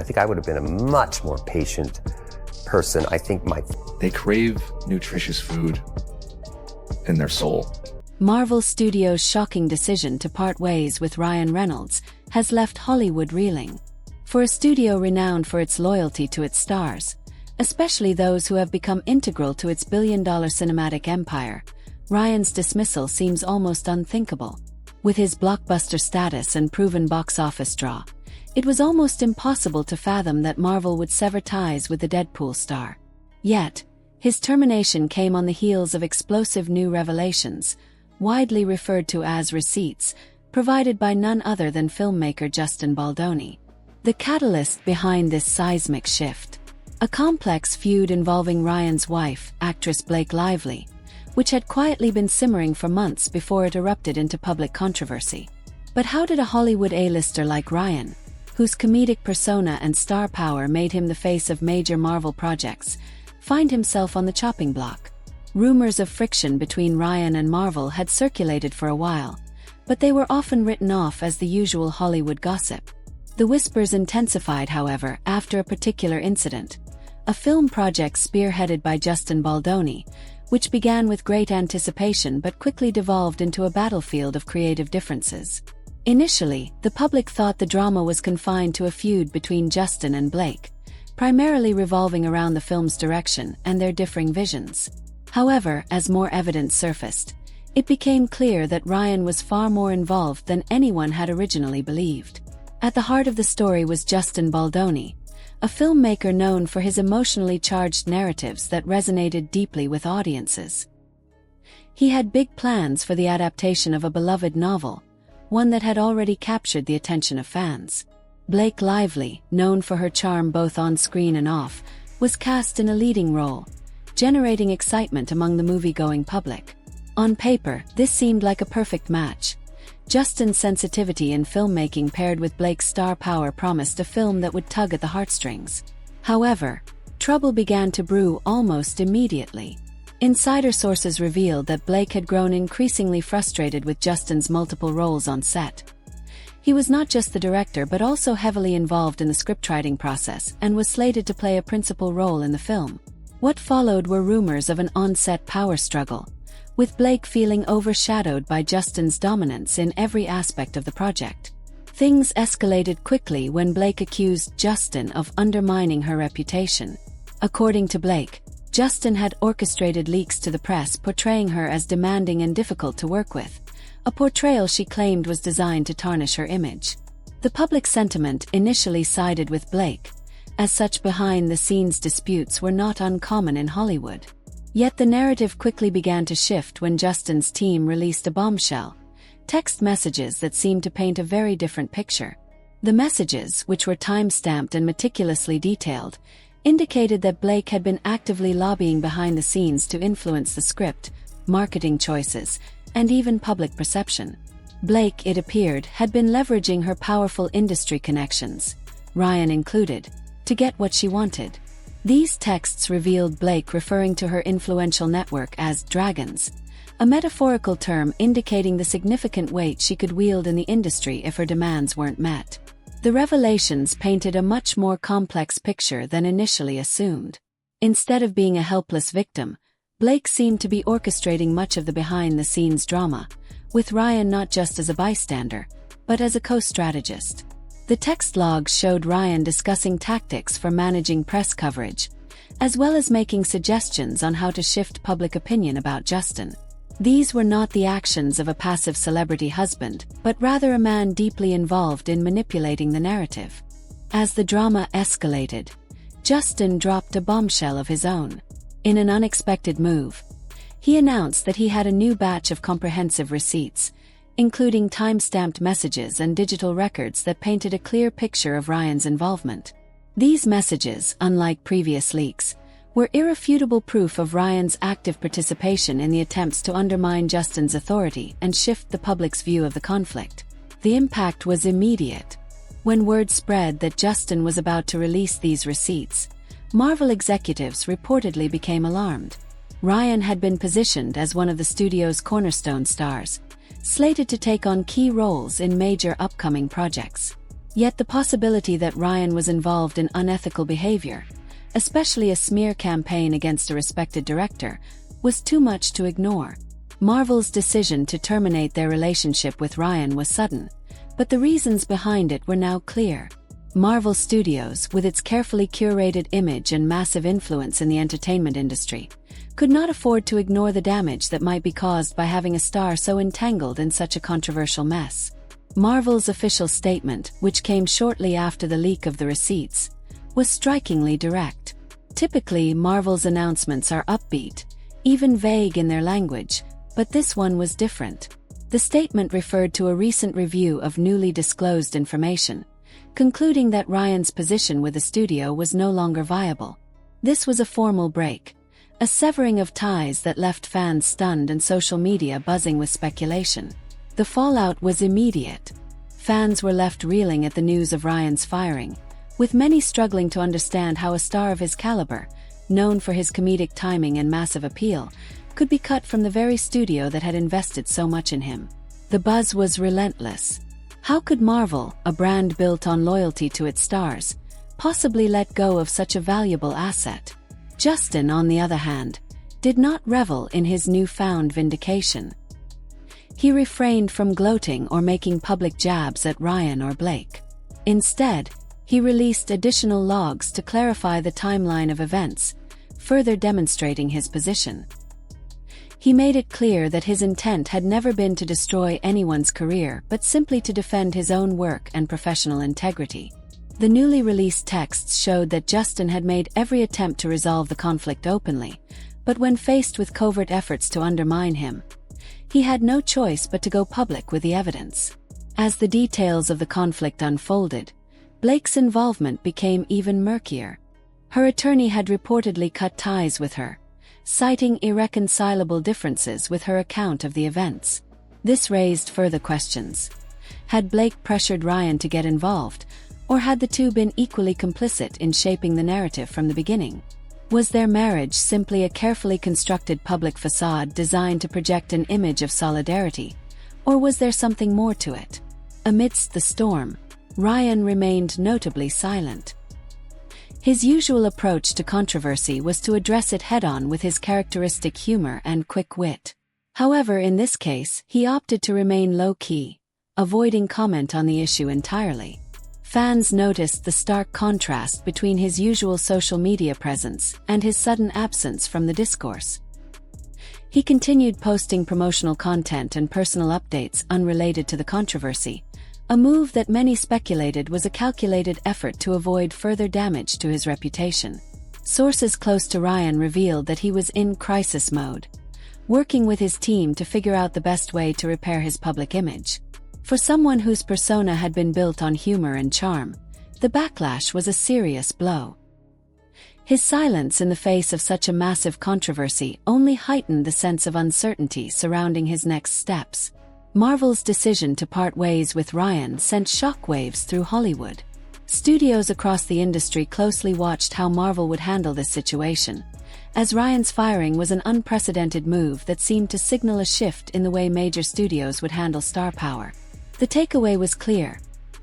think I would have been a much more patient person. I think They crave nutritious food in their soul. Marvel Studios' shocking decision to part ways with Ryan Reynolds has left Hollywood reeling. For a studio renowned for its loyalty to its stars, especially those who have become integral to its billion-dollar cinematic empire, Ryan's dismissal seems almost unthinkable. With his blockbuster status and proven box office draw, it was almost impossible to fathom that Marvel would sever ties with the Deadpool star. Yet, his termination came on the heels of explosive new revelations, widely referred to as receipts, provided by none other than filmmaker Justin Baldoni. The catalyst behind this seismic shift: a complex feud involving Ryan's wife, actress Blake Lively, which had quietly been simmering for months before it erupted into public controversy. But how did a Hollywood A-lister like Ryan, whose comedic persona and star power made him the face of major Marvel projects, find himself on the chopping block? Rumors of friction between Ryan and Marvel had circulated for a while, but they were often written off as the usual Hollywood gossip. The whispers intensified, however, after a particular incident: a film project spearheaded by Justin Baldoni, which began with great anticipation but quickly devolved into a battlefield of creative differences. Initially, the public thought the drama was confined to a feud between Justin and Blake, primarily revolving around the film's direction and their differing visions. However, as more evidence surfaced, it became clear that Ryan was far more involved than anyone had originally believed. At the heart of the story was Justin Baldoni, a filmmaker known for his emotionally charged narratives that resonated deeply with audiences. He had big plans for the adaptation of a beloved novel, one that had already captured the attention of fans. Blake Lively, known for her charm both on screen and off, was cast in a leading role, generating excitement among the movie-going public. On paper, this seemed like a perfect match. Justin's sensitivity in filmmaking paired with Blake's star power promised a film that would tug at the heartstrings. However, trouble began to brew almost immediately. Insider sources revealed that Blake had grown increasingly frustrated with Justin's multiple roles on set. He was not just the director but also heavily involved in the scriptwriting process and was slated to play a principal role in the film. What followed were rumors of an on-set power struggle, with Blake feeling overshadowed by Justin's dominance in every aspect of the project. Things escalated quickly when Blake accused Justin of undermining her reputation. According to Blake, Justin had orchestrated leaks to the press portraying her as demanding and difficult to work with, a portrayal she claimed was designed to tarnish her image. The public sentiment initially sided with Blake, as such behind-the-scenes disputes were not uncommon in Hollywood. Yet the narrative quickly began to shift when Justin's team released a bombshell: text messages that seemed to paint a very different picture. The messages, which were time-stamped and meticulously detailed, indicated that Blake had been actively lobbying behind the scenes to influence the script, marketing choices, and even public perception. Blake, it appeared, had been leveraging her powerful industry connections, Ryan included, to get what she wanted. These texts revealed Blake referring to her influential network as dragons, a metaphorical term indicating the significant weight she could wield in the industry if her demands weren't met. The revelations painted a much more complex picture than initially assumed. Instead of being a helpless victim, Blake seemed to be orchestrating much of the behind-the-scenes drama, with Ryan not just as a bystander, but as a co-strategist. The text logs showed Ryan discussing tactics for managing press coverage, as well as making suggestions on how to shift public opinion about Justin. These were not the actions of a passive celebrity husband, but rather a man deeply involved in manipulating the narrative. As the drama escalated, Justin dropped a bombshell of his own. In an unexpected move, he announced that he had a new batch of comprehensive receipts, including time-stamped messages and digital records that painted a clear picture of Ryan's involvement. These messages, unlike previous leaks, were irrefutable proof of Ryan's active participation in the attempts to undermine Justin's authority and shift the public's view of the conflict. The impact was immediate. When word spread that Justin was about to release these receipts, Marvel executives reportedly became alarmed. Ryan had been positioned as one of the studio's cornerstone stars, slated to take on key roles in major upcoming projects. Yet the possibility that Ryan was involved in unethical behavior, especially a smear campaign against a respected director, was too much to ignore. Marvel's decision to terminate their relationship with Ryan was sudden, but the reasons behind it were now clear. Marvel Studios, with its carefully curated image and massive influence in the entertainment industry, could not afford to ignore the damage that might be caused by having a star so entangled in such a controversial mess. Marvel's official statement, which came shortly after the leak of the receipts, was strikingly direct. Typically, Marvel's announcements are upbeat, even vague in their language, but this one was different. The statement referred to a recent review of newly disclosed information, concluding that Ryan's position with the studio was no longer viable. This was a formal break, a severing of ties that left fans stunned and social media buzzing with speculation. The fallout was immediate. Fans were left reeling at the news of Ryan's firing, with many struggling to understand how a star of his caliber, known for his comedic timing and massive appeal, could be cut from the very studio that had invested so much in him. The buzz was relentless. How could Marvel, a brand built on loyalty to its stars, possibly let go of such a valuable asset? Justin, on the other hand, did not revel in his newfound vindication. He refrained from gloating or making public jabs at Ryan or Blake. Instead, he released additional logs to clarify the timeline of events, further demonstrating his position. He made it clear that his intent had never been to destroy anyone's career but simply to defend his own work and professional integrity. The newly released texts showed that Justin had made every attempt to resolve the conflict openly, but when faced with covert efforts to undermine him, he had no choice but to go public with the evidence. As the details of the conflict unfolded, Blake's involvement became even murkier. Her attorney had reportedly cut ties with her, citing irreconcilable differences with her account of the events. This raised further questions. Had Blake pressured Ryan to get involved, or had the two been equally complicit in shaping the narrative from the beginning? Was their marriage simply a carefully constructed public facade designed to project an image of solidarity, or was there something more to it? Amidst the storm, Ryan remained notably silent. His usual approach to controversy was to address it head-on with his characteristic humor and quick wit. However, in this case, he opted to remain low-key, avoiding comment on the issue entirely. Fans noticed the stark contrast between his usual social media presence and his sudden absence from the discourse. He continued posting promotional content and personal updates unrelated to the controversy, a move that many speculated was a calculated effort to avoid further damage to his reputation. Sources close to Ryan revealed that he was in crisis mode, working with his team to figure out the best way to repair his public image. For someone whose persona had been built on humor and charm, the backlash was a serious blow. His silence in the face of such a massive controversy only heightened the sense of uncertainty surrounding his next steps. Marvel's decision to part ways with Ryan sent shockwaves through Hollywood. Studios across the industry closely watched how Marvel would handle this situation, as Ryan's firing was an unprecedented move that seemed to signal a shift in the way major studios would handle star power. The takeaway was clear.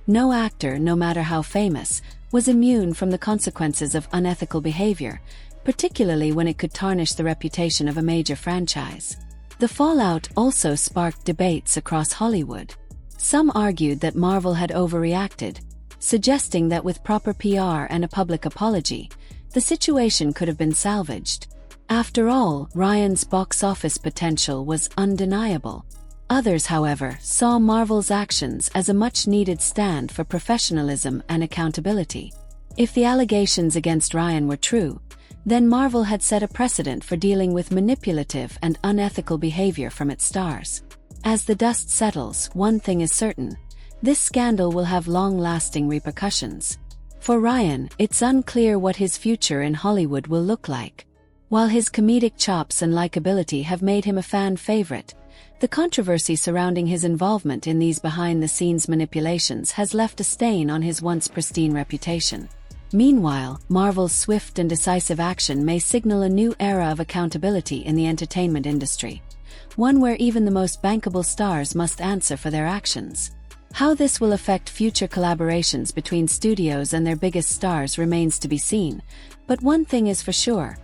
No actor, no matter how famous, was immune from the consequences of unethical behavior, particularly when it could tarnish the reputation of a major franchise. The fallout also sparked debates across Hollywood. Some argued that Marvel had overreacted, suggesting that with proper PR and a public apology, the situation could have been salvaged. After all, Ryan's box office potential was undeniable. Others, however, saw Marvel's actions as a much-needed stand for professionalism and accountability. If the allegations against Ryan were true, then Marvel had set a precedent for dealing with manipulative and unethical behavior from its stars. As the dust settles, one thing is certain: this scandal will have long-lasting repercussions. For Ryan, it's unclear what his future in Hollywood will look like. While his comedic chops and likability have made him a fan favorite, the controversy surrounding his involvement in these behind-the-scenes manipulations has left a stain on his once pristine reputation. Meanwhile, Marvel's swift and decisive action may signal a new era of accountability in the entertainment industry, one where even the most bankable stars must answer for their actions. How this will affect future collaborations between studios and their biggest stars remains to be seen, but one thing is for sure: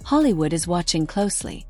Hollywood is watching closely.